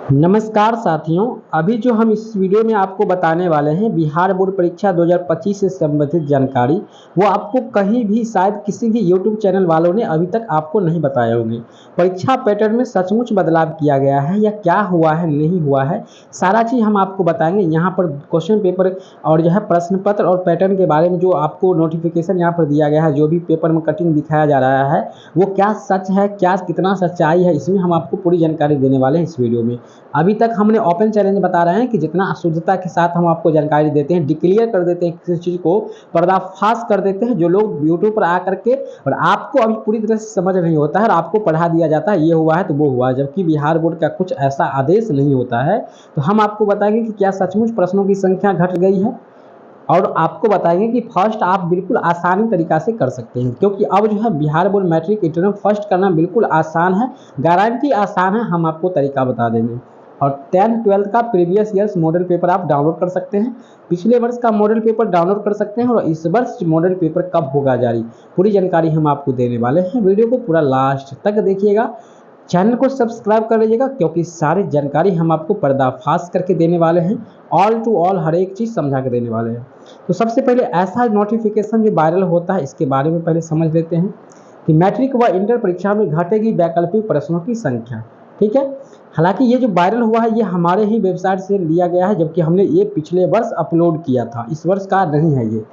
नमस्कार साथियों। अभी जो हम इस वीडियो में आपको बताने वाले हैं बिहार बोर्ड परीक्षा 2025 से संबंधित जानकारी, वो आपको कहीं भी शायद किसी भी यूट्यूब चैनल वालों ने अभी तक आपको नहीं बताए होंगे। परीक्षा पैटर्न में सचमुच बदलाव किया गया है या क्या हुआ है नहीं हुआ है, सारा चीज़ हम आपको बताएंगे। यहाँ पर क्वेश्चन पेपर और जो है प्रश्न पत्र और पैटर्न के बारे में जो आपको नोटिफिकेशन यहाँ पर दिया गया है, जो भी पेपर में कटिंग दिखाया जा रहा है वो क्या सच है, क्या कितना सच्चाई है, इसमें हम आपको पूरी जानकारी देने वाले हैं इस वीडियो में। अभी तक हमने ओपन चैलेंज बता रहे हैं कि जितना शुद्धता के साथ हम आपको जानकारी देते हैं, डिक्लेयर कर देते हैं, किसी चीज़ को पर्दाफाश कर देते हैं, जो लोग यूट्यूब पर आ करके और आपको अभी पूरी तरह से समझ नहीं होता है और आपको पढ़ा दिया जाता है ये हुआ है तो वो हुआ है, जबकि बिहार बोर्ड का कुछ ऐसा आदेश नहीं होता है। तो हम आपको बताएंगे कि क्या सचमुच प्रश्नों की संख्या घट गई है, और आपको बताएंगे कि फर्स्ट आप बिल्कुल आसानी तरीक़ा से कर सकते हैं, क्योंकि अब जो है Bihar board matric internal first करना बिल्कुल आसान है, गारंटी आसान है। हम आपको तरीका बता देंगे। और 10th-12th का प्रीवियस ईयर्स मॉडल पेपर आप डाउनलोड कर सकते हैं, पिछले वर्ष का मॉडल पेपर डाउनलोड कर सकते हैं, और इस वर्ष मॉडल पेपर कब होगा जारी, पूरी जानकारी हम आपको देने वाले हैं। वीडियो को पूरा लास्ट तक देखिएगा, चैनल को सब्सक्राइब कर लीजिएगा, क्योंकि सारी जानकारी हम आपको पर्दाफाश करके देने वाले हैं, ऑल टू ऑल हर एक चीज़ समझा के देने वाले हैं। तो सबसे पहले ऐसा नोटिफिकेशन जो वायरल होता है इसके बारे में पहले समझ लेते हैं कि मैट्रिक व इंटर परीक्षा में घटेगी वैकल्पिक प्रश्नों की संख्या। ठीक है, हालांकि ये जो वायरल हुआ है ये हमारे ही वेबसाइट से लिया गया है, जबकि हमने ये पिछले वर्ष अपलोड किया था, इस वर्ष का नहीं है ये।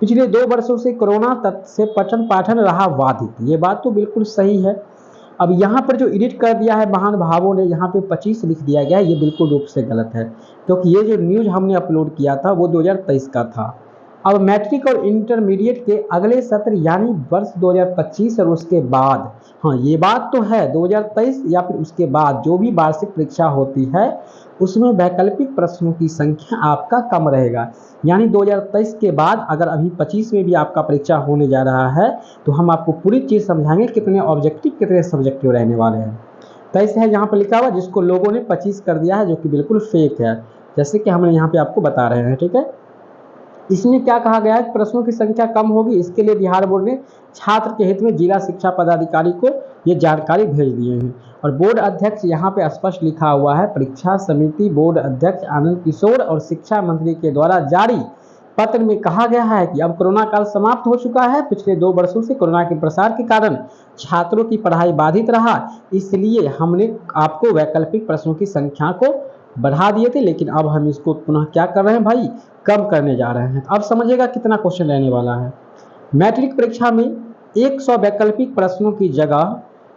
पिछले 2 वर्षों से कोरोना तत्व से पठन पाठन रहा बाधित, ये बात तो बिल्कुल सही है। अब यहाँ पर जो एडिट कर दिया है महान भावों ने, यहाँ पे 25 लिख दिया गया है, ये बिल्कुल रूप से गलत है, क्योंकि ये जो न्यूज़ हमने अपलोड किया था वो 2023 का था। अब मैट्रिक और इंटरमीडिएट के अगले सत्र यानी वर्ष 2025 और उसके बाद, हाँ ये बात तो है 2023 या फिर उसके बाद जो भी वार्षिक परीक्षा होती है उसमें वैकल्पिक प्रश्नों की संख्या आपका कम रहेगा। यानी 2023 के बाद अगर अभी 25 में भी आपका परीक्षा होने जा रहा है तो हम आपको पूरी चीज़ समझाएंगे, कितने ऑब्जेक्टिव कितने सब्जेक्टिव रहने वाले हैं। 23 है यहाँ पर लिखा हुआ, जिसको लोगों ने 25 कर दिया है, जो कि बिल्कुल फेक है, जैसे कि हम यहाँ पे आपको बता रहे हैं। ठीक है, इसमें क्या कहा गया है, प्रश्नों की संख्या कम होगी, इसके लिए बिहार बोर्ड ने छात्र के हित में जिला शिक्षा पदाधिकारी को ये जानकारी भेज दिए हैं। और बोर्ड अध्यक्ष यहाँ पे स्पष्ट लिखा हुआ है, परीक्षा समिति बोर्ड अध्यक्ष आनंद किशोर और शिक्षा मंत्री के द्वारा जारी पत्र में कहा गया है कि अब कोरोना काल समाप्त हो चुका है। पिछले 2 वर्षों से कोरोना के प्रसार के कारण छात्रों की पढ़ाई बाधित रहा, इसलिए हमने आपको वैकल्पिक प्रश्नों की संख्या को बढ़ा दिए थे, लेकिन अब हम इसको पुनः क्या कर रहे हैं भाई, कम करने जा रहे हैं। अब समझिएगा कितना क्वेश्चन रहने वाला है। मैट्रिक परीक्षा में 100 वैकल्पिक प्रश्नों की जगह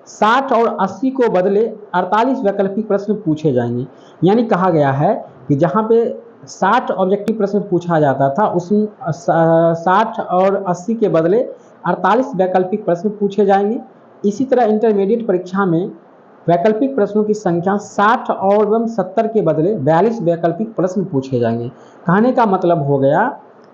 60 और 80 को बदले 48 वैकल्पिक प्रश्न पूछे जाएंगे। यानी कहा गया है कि जहाँ पे 60 ऑब्जेक्टिव प्रश्न पूछा जाता था उसमें 60 और 80 के बदले 48 वैकल्पिक प्रश्न पूछे जाएंगे। इसी तरह इंटरमीडिएट परीक्षा में वैकल्पिक प्रश्नों की संख्या 60 और 70 के बदले 42 वैकल्पिक प्रश्न पूछे जाएंगे। कहने का मतलब हो गया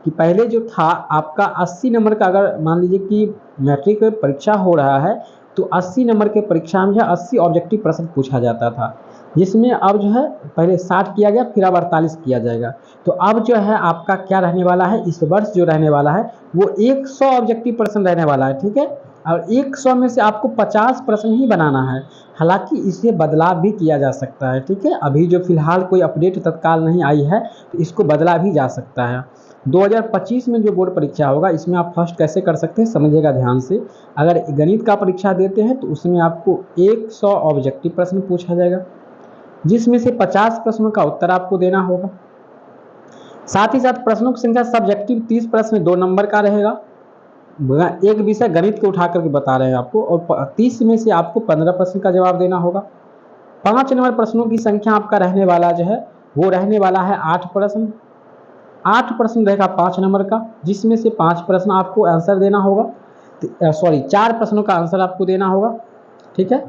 कि पहले जो था आपका 80 नंबर का, अगर मान लीजिए कि मैट्रिक में परीक्षा हो रहा है तो 80 नंबर के परीक्षा में 80 ऑब्जेक्टिव प्रश्न पूछा जाता था, जिसमें अब जो है पहले 60 किया गया, फिर अब 48 किया जाएगा। तो अब जो है आपका क्या रहने वाला है, इस वर्ष जो रहने वाला है वो 100 ऑब्जेक्टिव प्रश्न रहने वाला है। ठीक है, और 100 में से आपको 50 प्रश्न ही बनाना है। हालांकि इसे बदलाव भी किया जा सकता है। ठीक है, अभी जो फिलहाल कोई अपडेट तत्काल नहीं आई है तो इसको बदला भी जा सकता है। 2025 में जो बोर्ड परीक्षा होगा इसमें आप फर्स्ट कैसे कर सकते हैं समझिएगा ध्यान से। अगर गणित का परीक्षा देते हैं तो उसमें आपको 100 ऑब्जेक्टिव प्रश्न पूछा जाएगा, जिसमें से 50 प्रश्नों का उत्तर आपको देना होगा। साथ ही साथ प्रश्नों की संख्या सब्जेक्टिव 30 प्रश्न 2 नंबर का रहेगा, एक विषय गणित को उठा करके बता रहे हैं आपको, और 30 में से आपको 15 प्रश्न का जवाब देना होगा। 5 नंबर प्रश्नों की संख्या आपका रहने वाला जो है वो रहने वाला है 8 प्रश्न। 8 प्रश्न रहेगा 5 नंबर का, जिसमें से 5 प्रश्न आपको आंसर देना होगा, 4 प्रश्नों का आंसर आपको देना होगा। ठीक है,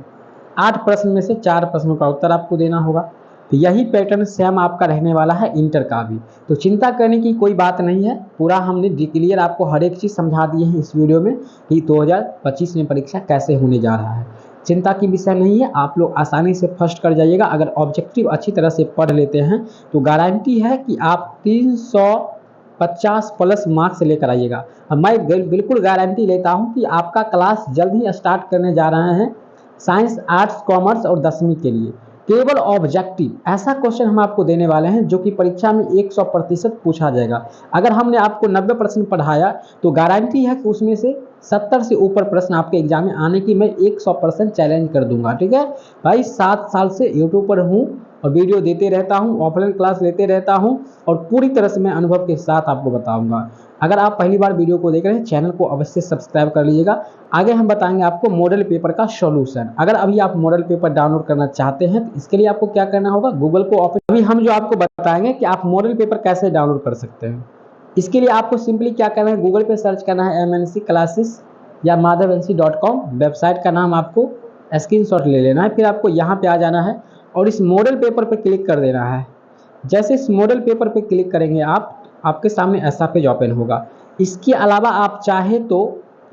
8 प्रश्न में से 4 प्रश्नों का उत्तर आपको देना होगा। तो यही पैटर्न सेम आपका रहने वाला है इंटर का भी, तो चिंता करने की कोई बात नहीं है। पूरा हमने क्लियर आपको हर एक चीज़ समझा दिए हैं इस वीडियो में कि 2025 में परीक्षा कैसे होने जा रहा है। चिंता की विषय नहीं है, आप लोग आसानी से फर्स्ट कर जाइएगा। अगर ऑब्जेक्टिव अच्छी तरह से पढ़ लेते हैं तो गारंटी है कि आप 350 प्लस मार्क्स लेकर आइएगा। अब मैं बिल्कुल गारंटी लेता हूँ कि आपका क्लास जल्द ही स्टार्ट करने जा रहे हैं साइंस, आर्ट्स, कॉमर्स और 10वीं के लिए। केवल ऑब्जेक्टिव ऐसा क्वेश्चन हम आपको देने वाले हैं जो कि परीक्षा में 100% पूछा जाएगा। अगर हमने आपको 90% पढ़ाया तो गारंटी है कि उसमें से 70 से ऊपर प्रश्न आपके एग्जाम में आने की मैं 100% चैलेंज कर दूंगा। ठीक है भाई, 7 साल से यूट्यूब पर हूँ और वीडियो देते रहता हूँ, ऑफलाइन क्लास लेते रहता हूँ और पूरी तरह से मैं अनुभव के साथ आपको बताऊंगा। अगर आप पहली बार वीडियो को देख रहे हैं, चैनल को अवश्य सब्सक्राइब कर लीजिएगा। आगे हम बताएंगे आपको मॉडल पेपर का सॉल्यूशन। अगर अभी आप मॉडल पेपर डाउनलोड करना चाहते हैं तो इसके लिए आपको क्या करना होगा, गूगल को ओपन। अभी हम जो आपको बताएंगे कि आप मॉडल पेपर कैसे डाउनलोड कर सकते हैं। इसके लिए आपको सिंपली क्या करना है, गूगल पे सर्च करना है MNC क्लासेस या madhavansi.com। वेबसाइट का नाम आपको स्क्रीनशॉट ले लेना है, फिर आपको यहाँ पे आ जाना है और इस मॉडल पेपर पे क्लिक कर देना है। जैसे इस मॉडल पेपर पे क्लिक करेंगे आप, आपके सामने ऐसा पेज ओपन होगा। इसके अलावा आप चाहे तो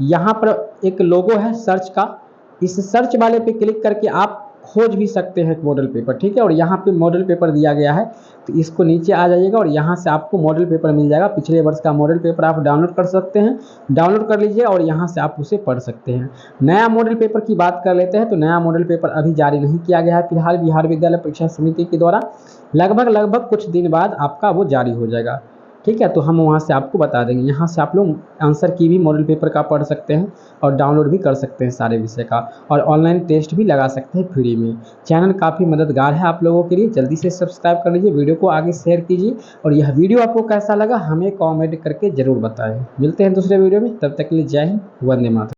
यहाँ पर एक लोगो है सर्च का, इस सर्च वाले पे क्लिक करके आप खोज भी सकते हैं मॉडल पेपर। ठीक है, और यहाँ पे मॉडल पेपर दिया गया है तो इसको नीचे आ जाइएगा और यहाँ से आपको मॉडल पेपर मिल जाएगा। पिछले वर्ष का मॉडल पेपर आप डाउनलोड कर सकते हैं, डाउनलोड कर लीजिए और यहाँ से आप उसे पढ़ सकते हैं। नया मॉडल पेपर की बात कर लेते हैं तो नया मॉडल पेपर अभी जारी नहीं किया गया है फिलहाल, बिहार विद्यालय परीक्षा समिति के द्वारा। लगभग कुछ दिन बाद आपका वो जारी हो जाएगा। ठीक है, तो हम वहाँ से आपको बता देंगे। यहाँ से आप लोग आंसर की भी मॉडल पेपर का पढ़ सकते हैं और डाउनलोड भी कर सकते हैं सारे विषय का, और ऑनलाइन टेस्ट भी लगा सकते हैं फ्री में। चैनल काफ़ी मददगार है आप लोगों के लिए, जल्दी से सब्सक्राइब कर लीजिए, वीडियो को आगे शेयर कीजिए और यह वीडियो आपको कैसा लगा हमें कॉमेंट करके ज़रूर बताएं। मिलते हैं दूसरे वीडियो में, तब तक के लिए जय हिंद, वंदे मातरम।